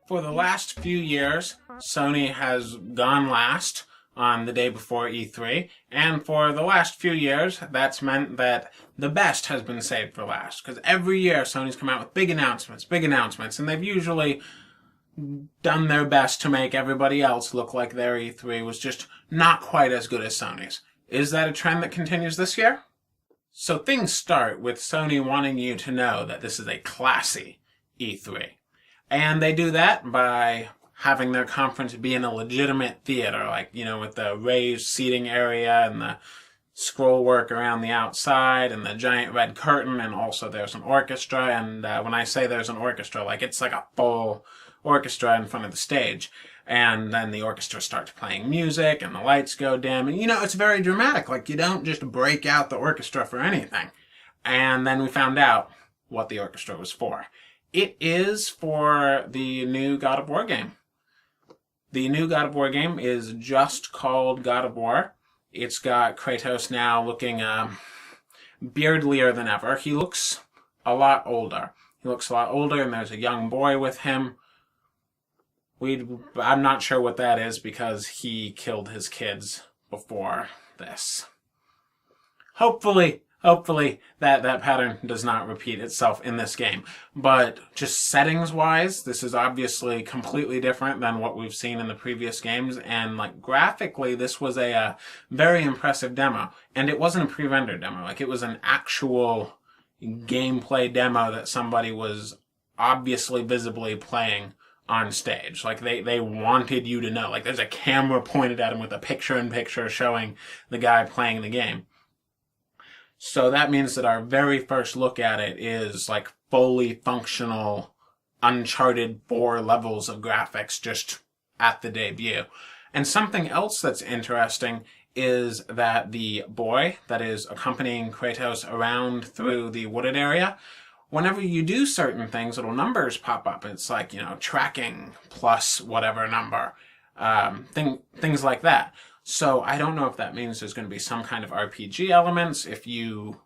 For the last few years, Sony has gone last on the day before E3, and for the last few years, that's meant that the best has been saved for last, because every year Sony's come out with big announcements, and they've usually done their best to make everybody else look like their E3 was just not quite as good as Sony's. Is that a trend that continues this year? So things start with Sony wanting you to know that this is a classy E3. And they do that by having their conference be in a legitimate theater, like, with the raised seating area and the scroll work around the outside and the giant red curtain, and also there's an orchestra. And when I say there's an orchestra, it's like a full orchestra in front of the stage. And then the orchestra starts playing music and the lights go dim. And, it's very dramatic. You don't just break out the orchestra for anything. And then we found out what the orchestra was for. It is for the new God of War game. The new God of War game is just called God of War. It's got Kratos now looking beardlier than ever. He looks a lot older. And there's a young boy with him. I'm not sure what that is because he killed his kids before this. Hopefully that pattern does not repeat itself in this game. But just settings-wise, this is obviously completely different than what we've seen in the previous games. And graphically, this was a very impressive demo. And it wasn't a pre-rendered demo. It was an actual gameplay demo that somebody was obviously visibly playing on stage. They wanted you to know. There's a camera pointed at him with a picture-in-picture showing the guy playing the game. So that means that our very first look at it is fully functional, Uncharted 4 levels of graphics just at the debut. And something else that's interesting is that the boy that is accompanying Kratos around through the wooded area, whenever you do certain things, little numbers pop up. It's tracking plus whatever number, things like that. So I don't know if that means there's going to be some kind of RPG elements if you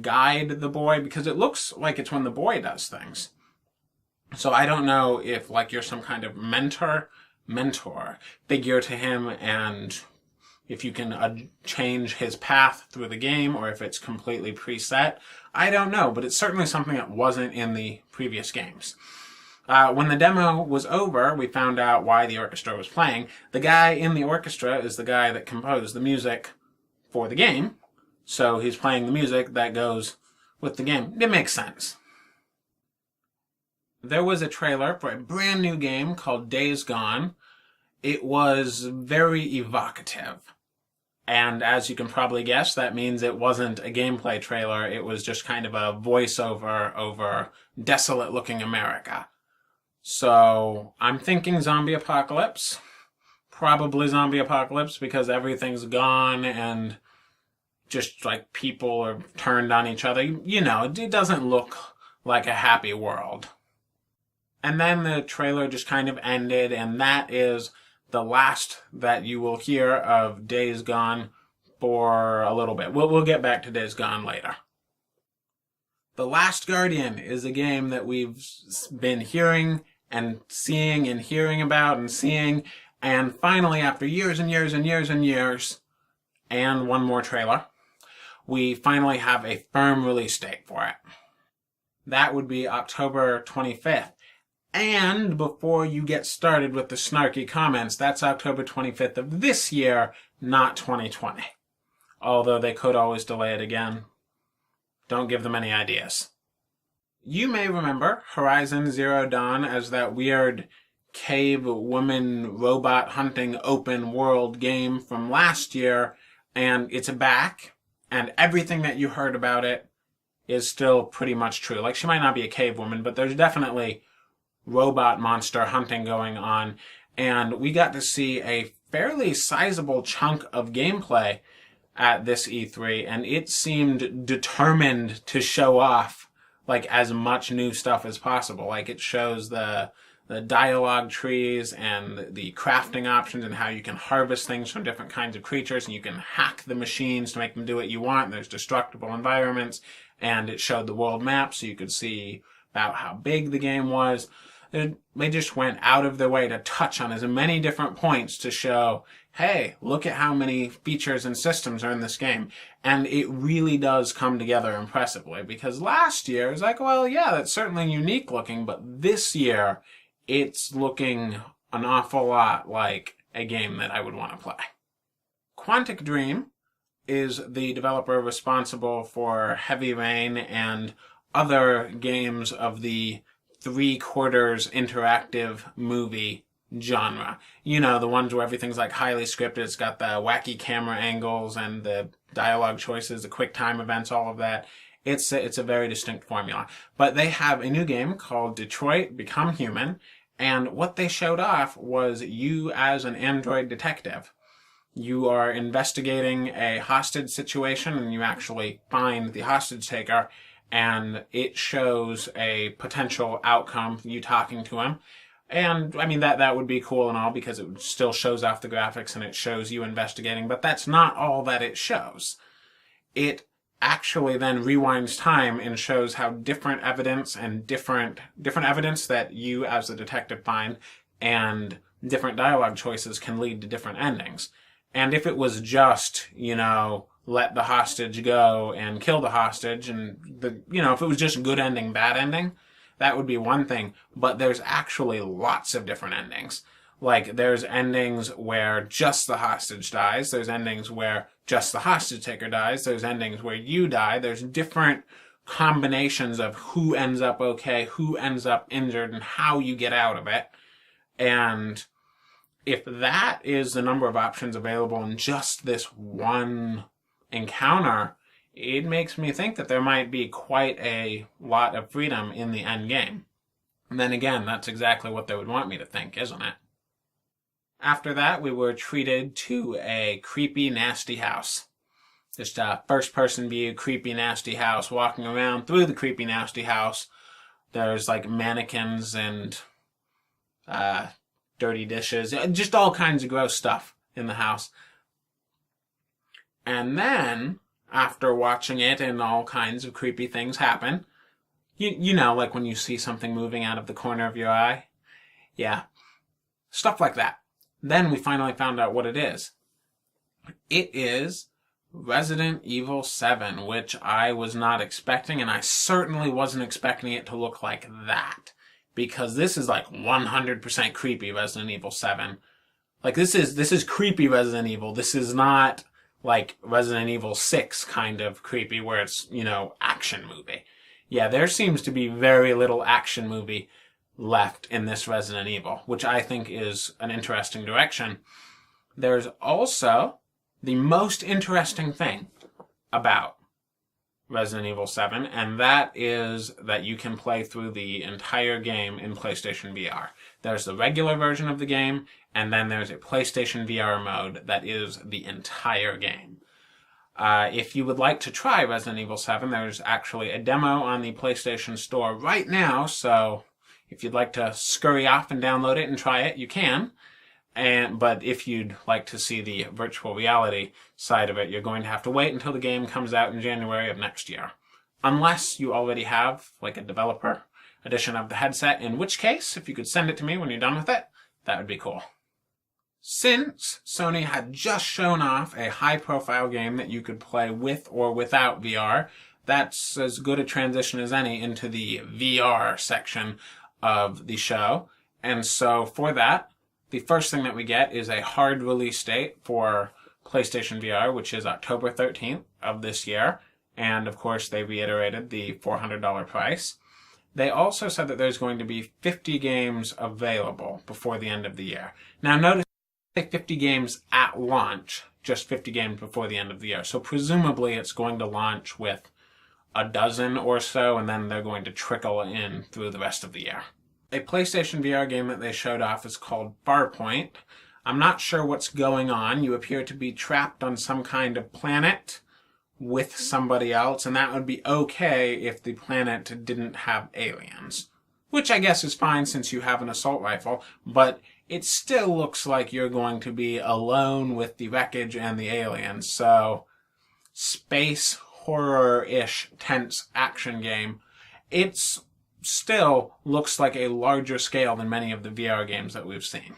guide the boy, because it looks like it's when the boy does things. So I don't know if you're some kind of mentor figure to him, and if you can change his path through the game, or if it's completely preset. I don't know, but it's certainly something that wasn't in the previous games. When the demo was over, we found out why the orchestra was playing. The guy in the orchestra is the guy that composed the music for the game, so he's playing the music that goes with the game. It makes sense. There was a trailer for a brand new game called Days Gone. It was very evocative. And as you can probably guess, that means it wasn't a gameplay trailer. It was just kind of a voiceover over desolate-looking America. So I'm thinking zombie apocalypse. Probably zombie apocalypse because everything's gone and just people are turned on each other. It doesn't look like a happy world. And then the trailer just kind of ended, and that is the last that you will hear of Days Gone for a little bit. We'll get back to Days Gone later. The Last Guardian is a game that we've been hearing and seeing and hearing about and seeing, and finally, after years and years and years and years, and one more trailer, we finally have a firm release date for it. That would be October 25th. And before you get started with the snarky comments, that's October 25th of this year, not 2020. Although they could always delay it again. Don't give them any ideas. You may remember Horizon Zero Dawn as that weird cave woman robot hunting open world game from last year, and it's back, and everything that you heard about it is still pretty much true. She might not be a cave woman, but there's definitely robot monster hunting going on, and we got to see a fairly sizable chunk of gameplay at this E3, and it seemed determined to show off as much new stuff as possible. It shows the dialogue trees and the crafting options and how you can harvest things from different kinds of creatures, and you can hack the machines to make them do what you want. There's destructible environments, and it showed the world map so you could see about how big the game was. They just went out of their way to touch on as many different points to show, hey, look at how many features and systems are in this game. And it really does come together impressively, because last year it was like, well, yeah, that's certainly unique looking, but this year it's looking an awful lot like a game that I would want to play. Quantic Dream is the developer responsible for Heavy Rain and other games of the three-quarters interactive movie genre. You know, the ones where everything's like highly scripted. It's got the wacky camera angles and the dialogue choices, the quick time events, all of that. It's a very distinct formula. But they have a new game called Detroit Become Human, and what they showed off was you as an android detective. You are investigating a hostage situation, and you actually find the hostage taker, and it shows a potential outcome, you talking to him. And, I mean, that would be cool and all, because it still shows off the graphics and it shows you investigating, but that's not all that it shows. It actually then rewinds time and shows how different evidence and different evidence that you as the detective find and different dialogue choices can lead to different endings. And if it was just, let the hostage go and kill the hostage, and if it was just good ending, bad ending, that would be one thing. But there's actually lots of different endings. Like, there's endings where just the hostage dies. There's endings where just the hostage taker dies. There's endings where you die. There's different combinations of who ends up okay, who ends up injured, and how you get out of it. And if that is the number of options available in just this one encounter, it makes me think that there might be quite a lot of freedom in the end game. And then again, that's exactly what they would want me to think, isn't it? After that, we were treated to a creepy, nasty house. Just a first-person view, creepy, nasty house, walking around through the creepy, nasty house. There's like mannequins and dirty dishes, just all kinds of gross stuff in the house. And then, after watching it and all kinds of creepy things happen, you know, like when you see something moving out of the corner of your eye? Yeah, stuff like that. Then we finally found out what it is. It is Resident Evil 7, which I was not expecting, and I certainly wasn't expecting it to look like that. Because this is like 100% creepy Resident Evil 7. Like, this is creepy Resident Evil. This is not like Resident Evil 6 kind of creepy where it's, action movie. Yeah, there seems to be very little action movie left in this Resident Evil, which I think is an interesting direction. There's also the most interesting thing about Resident Evil 7, and that is that you can play through the entire game in PlayStation VR. There's the regular version of the game, and then there's a PlayStation VR mode that is the entire game. If you would like to try Resident Evil 7, there's actually a demo on the PlayStation Store right now, so if you'd like to scurry off and download it and try it, you can. But if you'd like to see the virtual reality side of it, you're going to have to wait until the game comes out in January of next year. Unless you already have, like, a developer edition of the headset, in which case, if you could send it to me when you're done with it, that would be cool. Since Sony had just shown off a high-profile game that you could play with or without VR, that's as good a transition as any into the VR section of the show. And so for that, the first thing that we get is a hard release date for PlayStation VR, which is October 13th of this year. And, of course, they reiterated the $400 price. They also said that there's going to be 50 games available before the end of the year. Now, notice 50 games at launch, just 50 games before the end of the year. So presumably it's going to launch with a dozen or so, and then they're going to trickle in through the rest of the year. A PlayStation VR game that they showed off is called Farpoint. I'm not sure what's going on. You appear to be trapped on some kind of planet with somebody else, and that would be okay if the planet didn't have aliens. Which I guess is fine since you have an assault rifle, but it still looks like you're going to be alone with the wreckage and the aliens. So, space horror-ish tense action game. It's still looks like a larger scale than many of the VR games that we've seen.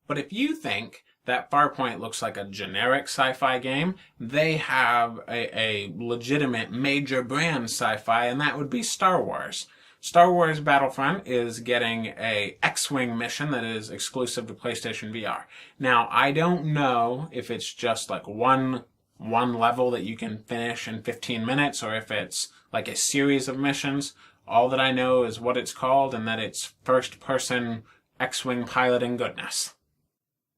But if you think that Farpoint looks like a generic sci-fi game, they have a legitimate major brand sci-fi, and that would be Star Wars. Star Wars Battlefront is getting a X-Wing mission that is exclusive to PlayStation VR. Now, I don't know if it's just like one level that you can finish in 15 minutes or if it's like a series of missions. All that I know is what it's called and that it's first-person X-Wing piloting goodness.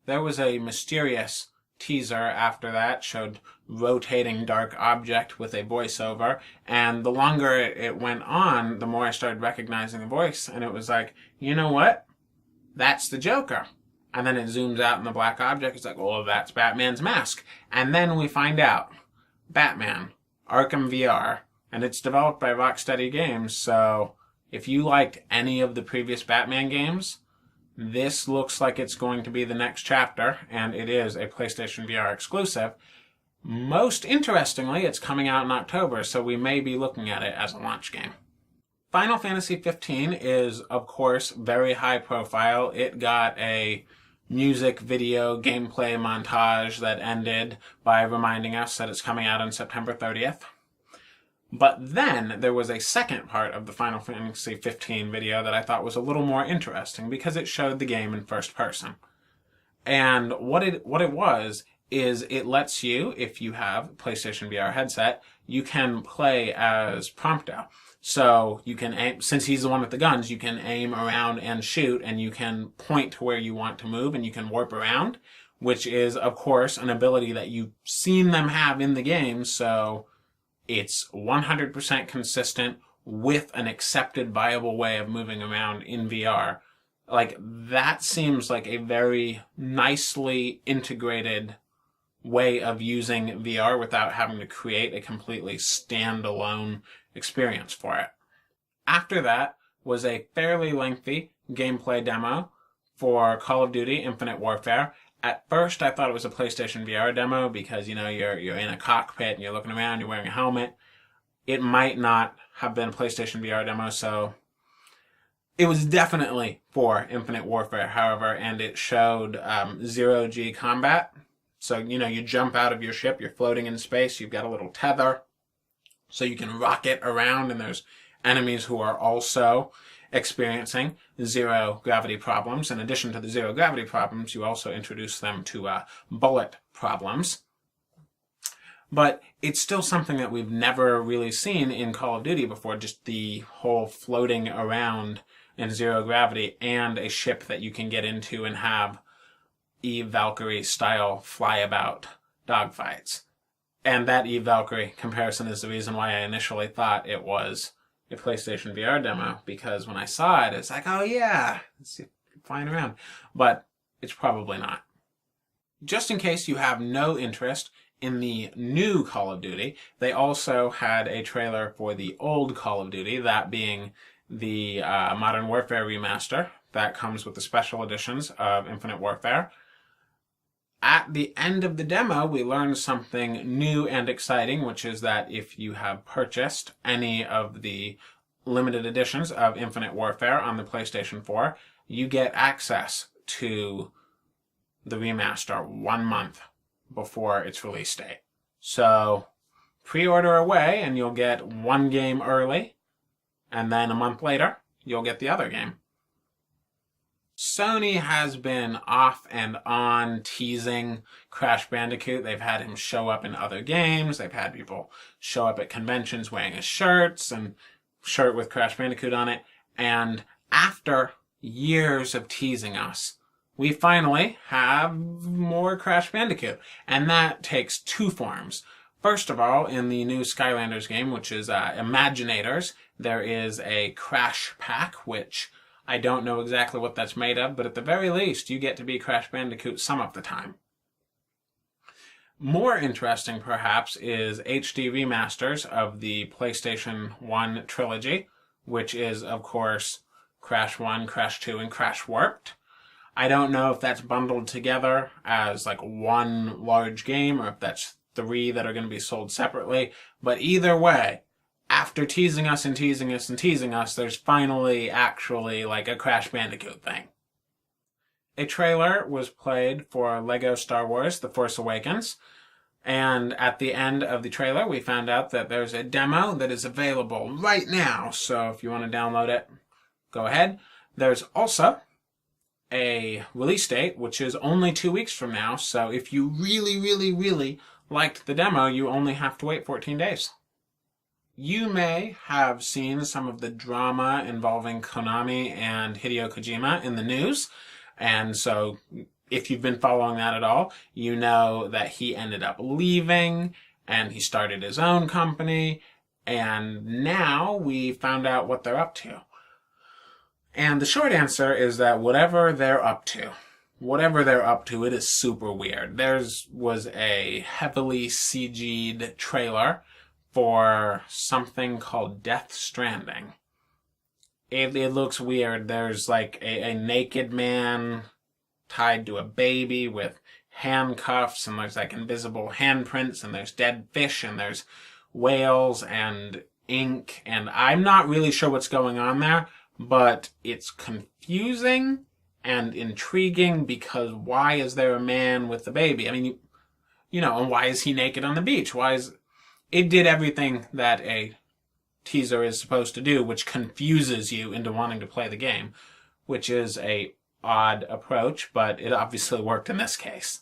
There was a mysterious teaser after that, showed rotating dark object with a voiceover, and the longer it went on, the more I started recognizing the voice, and it was like, you know what? That's the Joker. And then it zooms out in the black object, it's like, oh, that's Batman's mask. And then we find out, Batman, Arkham VR, and it's developed by Rocksteady Games, so if you liked any of the previous Batman games, this looks like it's going to be the next chapter, and it is a PlayStation VR exclusive. Most interestingly, it's coming out in October, so we may be looking at it as a launch game. Final Fantasy 15 is, of course, very high profile. It got a music video gameplay montage that ended by reminding us that it's coming out on September 30th. But then there was a second part of the Final Fantasy 15 video that I thought was a little more interesting because it showed the game in first person. And what it was is it lets you, if you have a PlayStation VR headset, you can play as Prompto. So you can aim, since he's the one with the guns, you can aim around and shoot, and you can point to where you want to move, and you can warp around, which is, of course, an ability that you've seen them have in the game, so it's 100% consistent with an accepted, viable way of moving around in VR. Like, that seems like a very nicely integrated way of using VR without having to create a completely standalone experience for it. After that was a fairly lengthy gameplay demo for Call of Duty Infinite Warfare. At first, I thought it was a PlayStation VR demo because, you know, you're in a cockpit and you're looking around, you're wearing a helmet. It might not have been a PlayStation VR demo, so it was definitely for Infinite Warfare, however, and it showed zero-G combat. So, you know, you jump out of your ship, you're floating in space, you've got a little tether, so you can rocket around, and there's enemies who are also experiencing zero gravity problems. In addition to the zero gravity problems, you also introduce them to bullet problems. But it's still something that we've never really seen in Call of Duty before, just the whole floating around in zero gravity and a ship that you can get into and have Eve Valkyrie style flyabout dogfights. And that Eve Valkyrie comparison is the reason why I initially thought it was a PlayStation VR demo, because when I saw it, it's like, oh yeah, it's flying around. But it's probably not. Just in case you have no interest in the new Call of Duty, they also had a trailer for the old Call of Duty, that being the Modern Warfare remaster that comes with the special editions of Infinite Warfare. At the end of the demo, we learned something new and exciting, which is that if you have purchased any of the limited editions of Infinite Warfare on the PlayStation 4, you get access to the remaster 1 month before its release date. So, pre-order away and you'll get one game early, and then a month later, you'll get the other game. Sony has been off and on teasing Crash Bandicoot. They've had him show up in other games. They've had people show up at conventions wearing his shirts and shirt with Crash Bandicoot on it. And after years of teasing us, we finally have more Crash Bandicoot. And that takes two forms. First of all, in the new Skylanders game, which is Imaginators, there is a Crash Pack, which I don't know exactly what that's made of, but at the very least, you get to be Crash Bandicoot some of the time. More interesting, perhaps, is HD remasters of the PlayStation 1 trilogy, which is, of course, Crash 1, Crash 2, and Crash Warped. I don't know if that's bundled together as like one large game or if that's 3 that are going to be sold separately, but either way, after teasing us and teasing us and teasing us, there's finally actually like a Crash Bandicoot thing. A trailer was played for Lego Star Wars The Force Awakens, and at the end of the trailer we found out that there's a demo that is available right now, so if you want to download it, go ahead. There's also a release date, which is only 2 weeks from now, so if you really, really, really liked the demo, you only have to wait 14 days. You may have seen some of the drama involving Konami and Hideo Kojima in the news, and so if you've been following that at all, you know that he ended up leaving, and he started his own company, and now we found out what they're up to. And the short answer is that whatever they're up to, it is super weird. Theirs was a heavily CG'd trailer for something called Death Stranding. It looks weird. There's like a naked man tied to a baby with handcuffs, and there's like invisible handprints, and there's dead fish, and there's whales and ink, and I'm not really sure what's going on there, but it's confusing and intriguing because why is there a man with the baby? I mean, you know, and why is he naked on the beach? It did everything that a teaser is supposed to do, which confuses you into wanting to play the game, which is a odd approach, but it obviously worked in this case.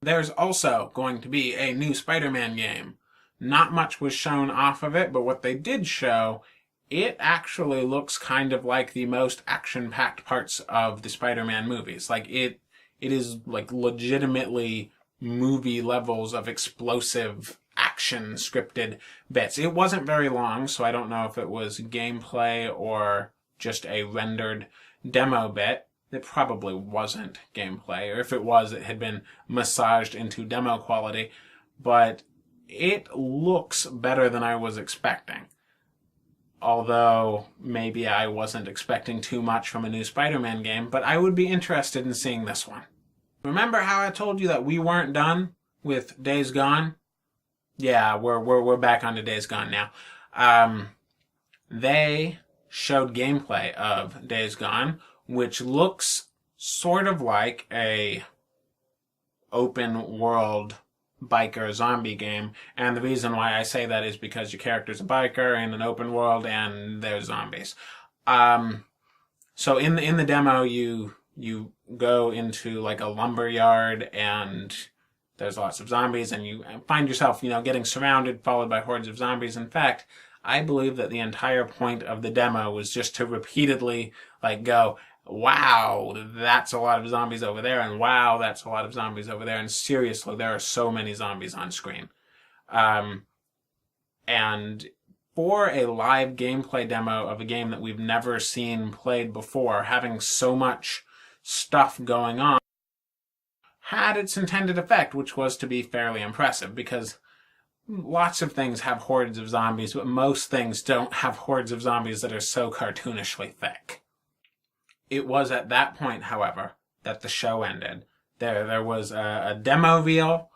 There's also going to be a new Spider-Man game. Not much was shown off of it, but what they did show, it actually looks kind of like the most action-packed parts of the Spider-Man movies. Like, it is like legitimately movie levels of explosive action scripted bits. It wasn't very long, so I don't know if it was gameplay or just a rendered demo bit. It probably wasn't gameplay, or if it was, it had been massaged into demo quality, but it looks better than I was expecting. Although, maybe I wasn't expecting too much from a new Spider-Man game, but I would be interested in seeing this one. Remember how I told you that we weren't done with Days Gone? Yeah, we're back onto Days Gone now. They showed gameplay of Days Gone, which looks sort of like a open world biker zombie game, and the reason why I say that is because your character's a biker in an open world and there's zombies. So in the demo you go into like a lumber yard and there's lots of zombies, and you find yourself, getting surrounded, followed by hordes of zombies. In fact, I believe that the entire point of the demo was just to repeatedly go, wow, that's a lot of zombies over there, and wow, that's a lot of zombies over there, and seriously, there are so many zombies on screen. And for a live gameplay demo of a game that we've never seen played before, having so much stuff going on had its intended effect, which was to be fairly impressive, because lots of things have hordes of zombies, but most things don't have hordes of zombies that are so cartoonishly thick. It was at that point, however, that the show ended. There was a demo reel.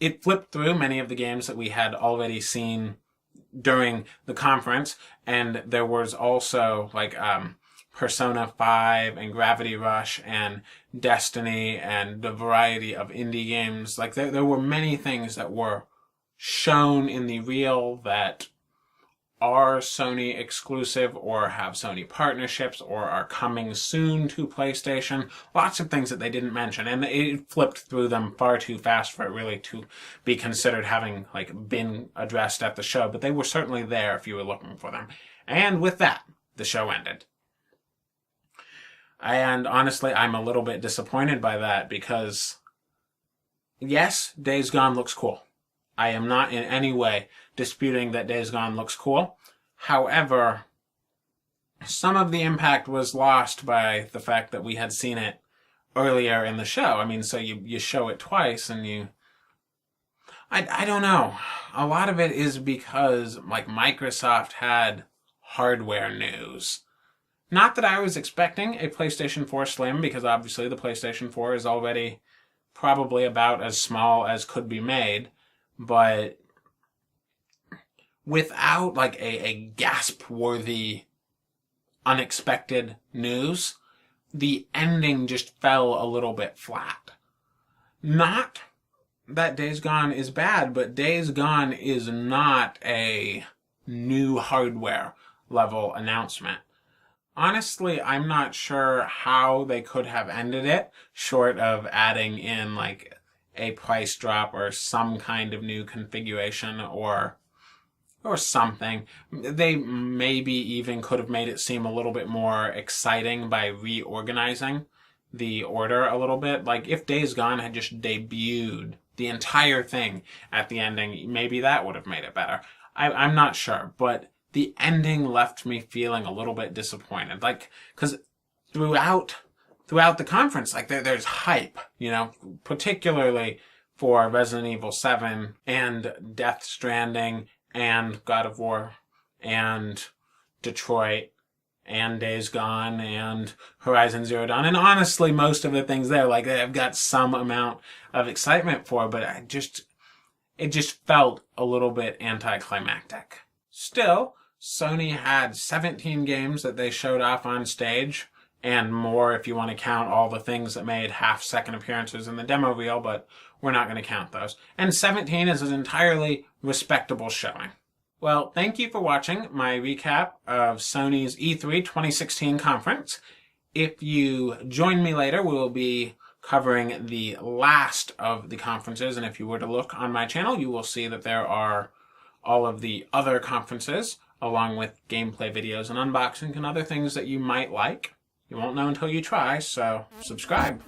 It flipped through many of the games that we had already seen during the conference, and there was also Persona 5 and Gravity Rush and Destiny and the variety of indie games. There were many things that were shown in the reel that are Sony exclusive or have Sony partnerships or are coming soon to PlayStation. Lots of things that they didn't mention, and it flipped through them far too fast for it really to be considered having been addressed at the show, but they were certainly there if you were looking for them. And with that, the show ended. And honestly, I'm a little bit disappointed by that because, yes, Days Gone looks cool. I am not in any way disputing that Days Gone looks cool. However, some of the impact was lost by the fact that we had seen it earlier in the show. I mean, so you show it twice and I don't know. A lot of it is because Microsoft had hardware news. Not that I was expecting a PlayStation 4 Slim, because obviously the PlayStation 4 is already probably about as small as could be made. But without like a gasp-worthy, unexpected news, the ending just fell a little bit flat. Not that Days Gone is bad, but Days Gone is not a new hardware level announcement. Honestly, I'm not sure how they could have ended it, short of adding in like a price drop or some kind of new configuration or something. They maybe even could have made it seem a little bit more exciting by reorganizing the order a little bit. Like if Days Gone had just debuted the entire thing at the ending, maybe that would have made it better. I'm not sure, but the ending left me feeling a little bit disappointed. Like, because throughout the conference, like there's hype, you know, particularly for Resident Evil 7 and Death Stranding and God of War and Detroit and Days Gone and Horizon Zero Dawn. And honestly, most of the things there, like I've got some amount of excitement for, but it just felt a little bit anticlimactic. Still, Sony had 17 games that they showed off on stage, and more if you want to count all the things that made half-second appearances in the demo reel, but we're not going to count those. And 17 is an entirely respectable showing. Well, thank you for watching my recap of Sony's E3 2016 conference. If you join me later, we will be covering the last of the conferences, and if you were to look on my channel, you will see that there are all of the other conferences, along with gameplay videos and unboxing and other things that you might like. You won't know until you try, so subscribe.